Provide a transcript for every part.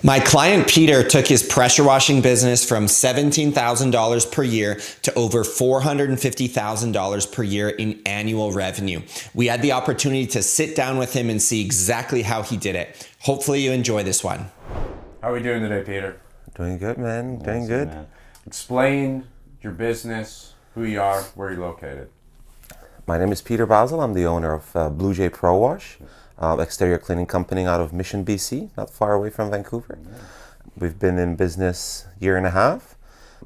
My client Peter took his pressure washing business from $17,000 per year to over $450,000 per year in annual revenue. We had the opportunity to sit down with him and see exactly how he did it. Hopefully you enjoy this one. How are we doing today, Peter? Doing good, man. Doing Awesome, good. Man. Explain your business, who you are, where you're located. My name is Peter Basel. I'm the owner of Blue Jay Pro Wash, exterior cleaning company out of Mission, BC, not far away from Vancouver. Yeah. We've been in business a year and a half,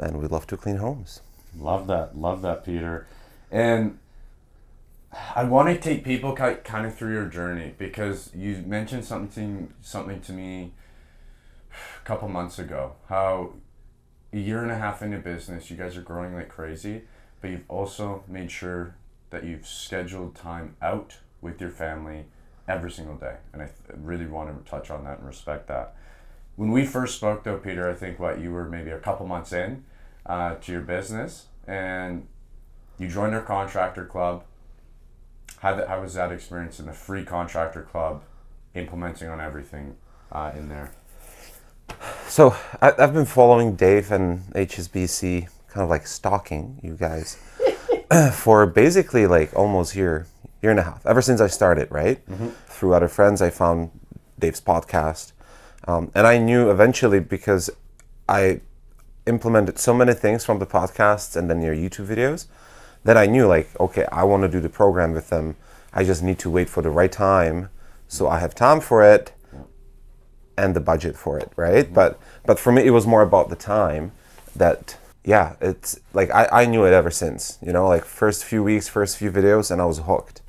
and we love to clean homes. Love that, Peter. And I want to take people kind of through your journey, because you mentioned something to me a couple months ago, how a year and a half into business, you guys are growing like crazy, but you've also made sure that you've scheduled time out with your family every single day. And I really want to touch on that and respect that. When we first spoke though, Peter, I think you were maybe a couple months in to your business, and you joined our contractor club. How was that experience in the free contractor club, implementing on everything in there? So I've been following Dave and HSBC, kind of like stalking you guys for basically like almost year and a half, ever since I started, right? Mm-hmm. Through other friends, I found Dave's podcast. And I knew eventually, because I implemented so many things from the podcasts and then your YouTube videos, that I knew like, okay, I want to do the program with them. I just need to wait for the right time, so I have time for it and the budget for it, right? Mm-hmm. But for me, it was more about the time that, yeah, it's like I knew it ever since, like first few weeks, first few videos, and I was hooked.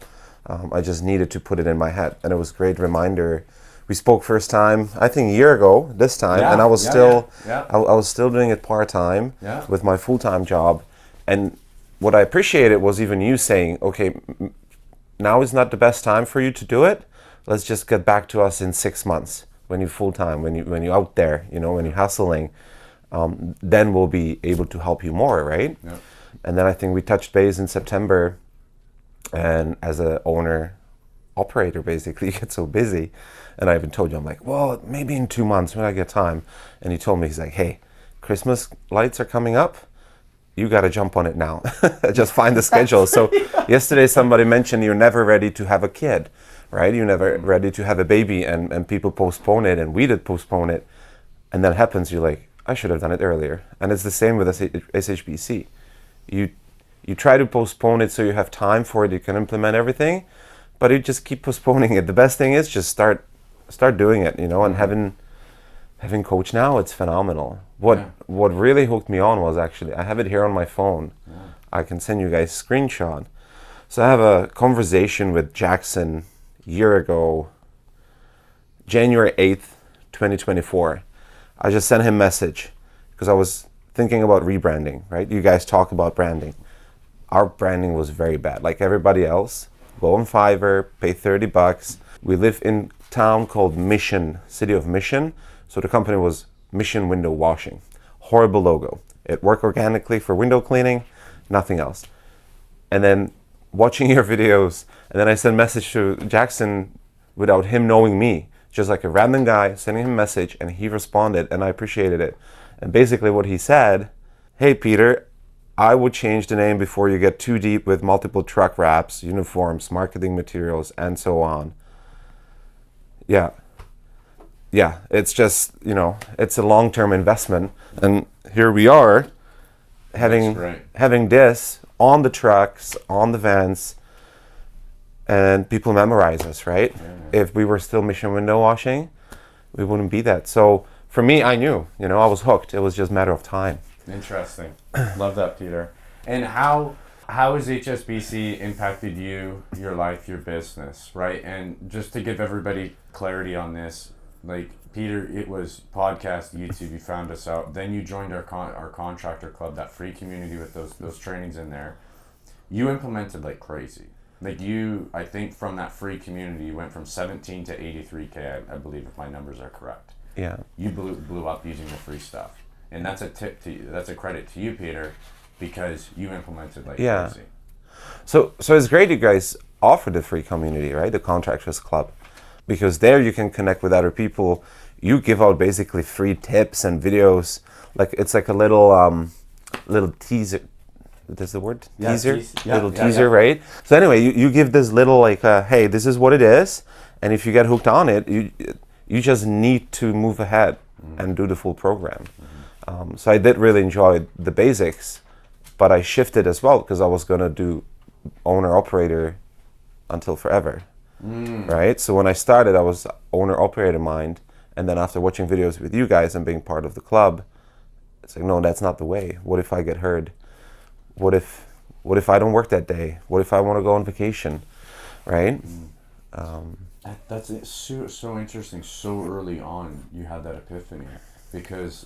I just needed to put it in my head, and it was a great reminder. We spoke first time, I think a year ago this time, and I was I was still doing it part-time with my full-time job. And what I appreciated was even you saying, okay, now is not the best time for you to do it. Let's just get back to us in 6 months when you're full-time, when you're out there, when you're hustling. Then we'll be able to help you more, right? Yeah. And then I think we touched base in September, and as an owner, operator, basically, you get so busy. And I even told you, I'm like, well, maybe in 2 months when I get time. And he told me, he's like, hey, Christmas lights are coming up. You got to jump on it now. Just find the schedule. So yesterday somebody mentioned you're never ready to have a kid, right? You're never ready to have a baby, and people postpone it, and we did postpone it. And that happens, you're like, I should have done it earlier. And it's the same with SHBC. You try to postpone it so you have time for it, you can implement everything, but you just keep postponing it. The best thing is just start doing it, and having Coach now, it's phenomenal. What really hooked me on was actually, I have it here on my phone. Yeah. I can send you guys a screenshot. So I have a conversation with Jackson a year ago, January 8th, 2024. I just sent him a message because I was thinking about rebranding, right? You guys talk about branding. Our branding was very bad. Like everybody else, go on Fiverr, pay $30. We live in a town called Mission, city of Mission. So the company was Mission Window Washing. Horrible logo. It worked organically for window cleaning, nothing else. And then watching your videos, and then I sent a message to Jackson without him knowing me. Just like a random guy sending him a message, and he responded, and I appreciated it. And basically what he said, hey Peter, I would change the name before you get too deep with multiple truck wraps, uniforms, marketing materials, and so on. Yeah, it's just, it's a long-term investment. And here we are having this on the trucks, on the vans, and people memorize us, right? Yeah. If we were still Mission Window Washing, we wouldn't be that. So for me, I knew, I was hooked. It was just a matter of time. Interesting. Love that, Peter. And how has HSBC impacted you, your life, your business, right? And just to give everybody clarity on this, like Peter, it was podcast, YouTube, you found us out. Then you joined our contractor club, that free community with those trainings in there. You implemented like crazy. Like I think from that free community, you went from 17 to 83K, I believe, if my numbers are correct. Yeah. You blew up using the free stuff. And that's a tip to you, that's a credit to you, Peter, because you implemented like crazy. So it's great you guys offer the free community, right? The Contractors Club. Because there you can connect with other people. you give out basically free tips and videos. Like it's like a little teaser. There's the word teaser, teaser, right? So anyway, you give this little like, hey, this is what it is, and if you get hooked on it, you just need to move ahead and do the full program. So I did really enjoy the basics, but I shifted as well because I was gonna do owner operator until forever, right? So when I started, I was owner operator mind, and then after watching videos with you guys and being part of the club, it's like, no, that's not the way. What if I get hurt? What if I don't work that day? What if I want to go on vacation, right? That's so interesting. So early on, you had that epiphany, because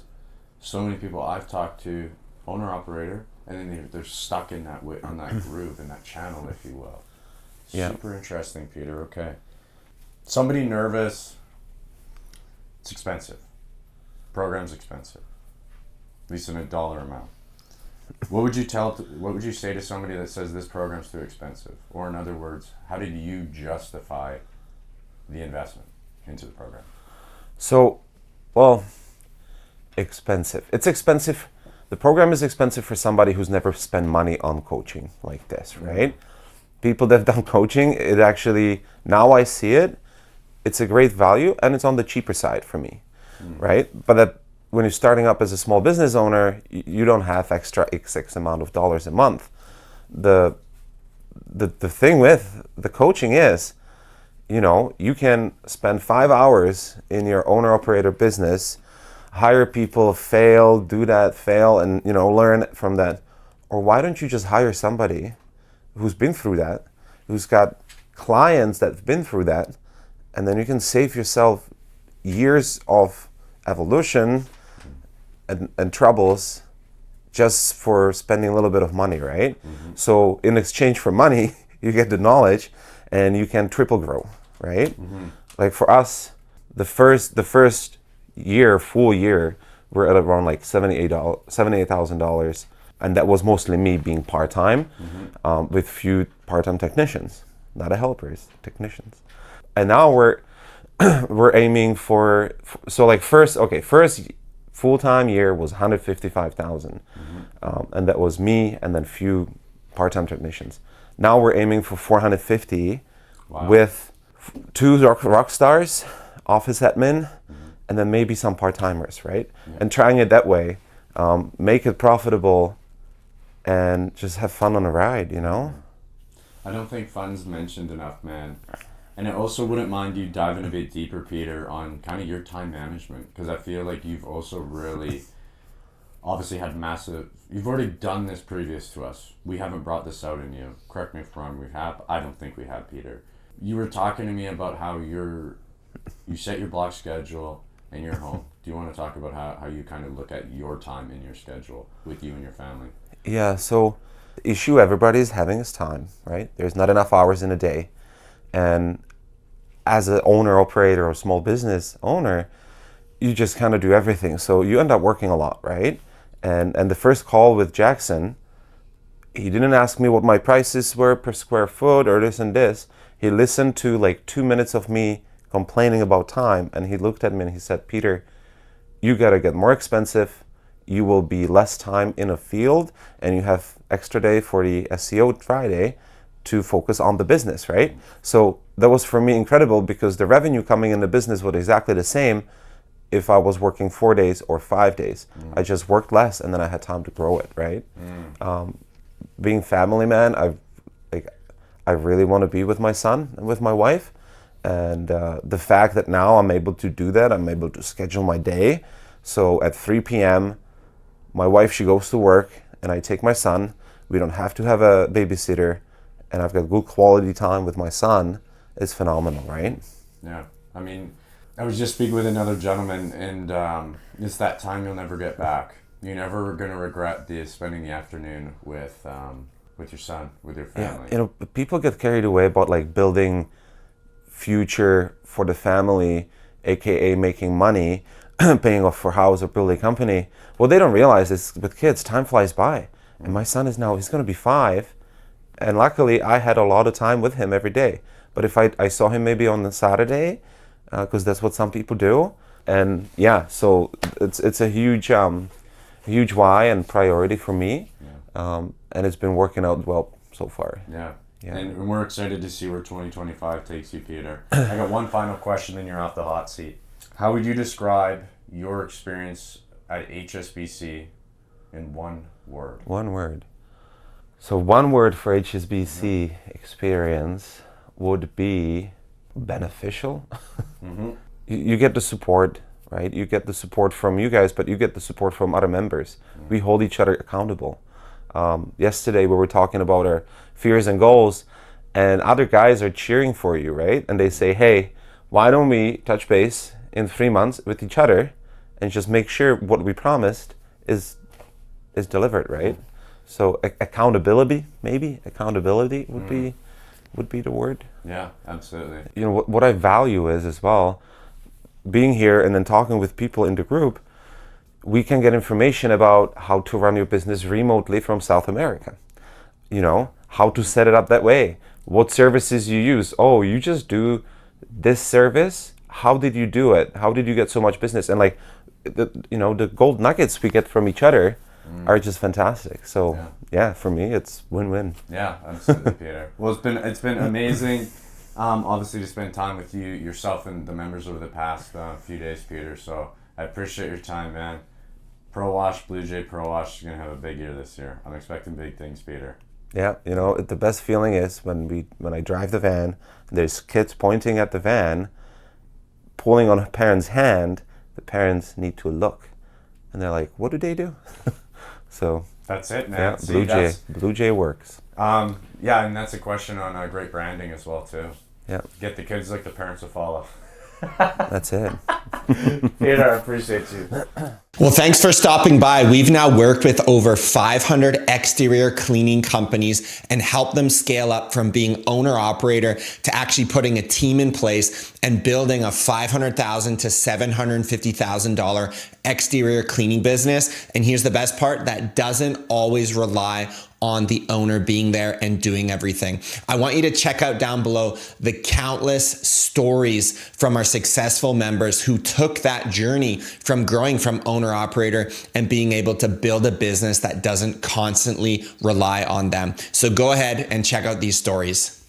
so many people I've talked to, owner operator, and then they're stuck in that on that groove, in that channel, if you will. Yeah. Super interesting, Peter. Okay. Somebody nervous. It's expensive. Program's expensive. At least in a dollar amount. What would you say to somebody that says this program's too expensive? Or in other words, how did you justify the investment into the program? So, well, expensive. It's expensive. The program is expensive for somebody who's never spent money on coaching like this, right? People that have done coaching, it actually, now I see it, it's a great value and it's on the cheaper side for me, right? But when you're starting up as a small business owner, you don't have extra X amount of dollars a month. The thing with the coaching is, you can spend 5 hours in your owner operator business, hire people, fail, do that, fail, and learn from that. Or why don't you just hire somebody who's been through that, who's got clients that've been through that, and then you can save yourself years of evolution and troubles just for spending a little bit of money, right? So in exchange for money, you get the knowledge and you can triple grow, right? Like for us, the first year, full year, we're at around like $78,000, and that was mostly me being part-time, with few part-time technicians, not helpers, technicians. And now we're aiming for first full-time year was 155,000, and that was me and then few part-time technicians. Now we're aiming for 450, with 2 rock stars, office admin, and then maybe some part-timers, right? And trying it that way, make it profitable, and just have fun on the ride, I don't think fun's mentioned enough, man. And I also wouldn't mind you diving a bit deeper, Peter, on kind of your time management, because I feel like you've also really obviously had you've already done this previous to us. We haven't brought this out in you. Correct me if I'm wrong, we have. I don't think we have, Peter. You were talking to me about how you set your block schedule and you're home. Do you want to talk about how you kind of look at your time in your schedule with you and your family? Yeah, so the issue everybody's having is time, right? There's not enough hours in a day. And as an owner, operator, or small business owner, you just kind of do everything. So you end up working a lot, right? And the first call with Jackson, he didn't ask me what my prices were per square foot or this and this. He listened to like 2 minutes of me complaining about time, and he looked at me and he said, Peter, you got to get more expensive. You will be less time in a field, and you have extra day for the SEO Friday to focus on the business, right? So that was for me incredible, because the revenue coming in the business was exactly the same if I was working 4 days or 5 days. I just worked less, and then I had time to grow it, right? Being family man, I really want to be with my son and with my wife, and the fact that now I'm able to do that, I'm able to schedule my day. So at 3 p.m., my wife, she goes to work, and I take my son. We don't have to have a babysitter, and I've got good quality time with my son. It's phenomenal, right? Yeah. I mean, I was just speaking with another gentleman, and it's that time you'll never get back. You're never going to regret spending the afternoon with your son, with your family. Yeah, people get carried away about like building future for the family, aka making money, paying off for house or building a company. What they don't realize is with kids, time flies by. And my son he's going to be 5. And luckily, I had a lot of time with him every day. But if I saw him maybe on the Saturday, because that's what some people do, And yeah, so it's a huge why and priority for me. And it's been working out well so far. Yeah. Yeah. And we're excited to see where 2025 takes you, Peter. I got one final question, then you're off the hot seat. How would you describe your experience at HSBC in one word? One word. So one word for HSBC experience would be beneficial. You get the support, right? You get the support from you guys, but you get the support from other members. We hold each other accountable. Yesterday we were talking about our fears and goals, and other guys are cheering for you, right? And they say, hey, why don't we touch base in 3 months with each other and just make sure what we promised is delivered, right? So accountability, maybe accountability would be the word. Yeah, absolutely. You know what I value is as well, being here and then talking with people in the group. We can get information about how to run your business remotely from South America. You know, how to set it up that way. What services you use. Oh, you just do this service. How did you do it? How did you get so much business? And like, the gold nuggets we get from each other are just fantastic. So yeah, for me, it's win-win. Yeah, absolutely, Peter. Well, it's been amazing. Obviously, to spend time with you, yourself, and the members over the past few days, Peter. So I appreciate your time, man. Pro Wash, Blue Jay Pro Wash is gonna have a big year this year. I'm expecting big things, Peter. Yeah, the best feeling is when I drive the van, there's kids pointing at the van, pulling on a parent's hand. The parents need to look, and they're like, "What do they do?" So that's it, man. Yeah, See, Blue Jay works. Yeah, and that's a question on great branding as well too. Yeah, get the kids like the parents will follow. That's it. Peter, I appreciate you. Well, thanks for stopping by. We've now worked with over 500 exterior cleaning companies and helped them scale up from being owner-operator to actually putting a team in place and building a $500,000 to $750,000 exterior cleaning business. And here's the best part, that doesn't always rely on the owner being there and doing everything. I want you to check out down below the countless stories from our successful members who took that journey from growing from owner-operator and being able to build a business that doesn't constantly rely on them. So go ahead and check out these stories.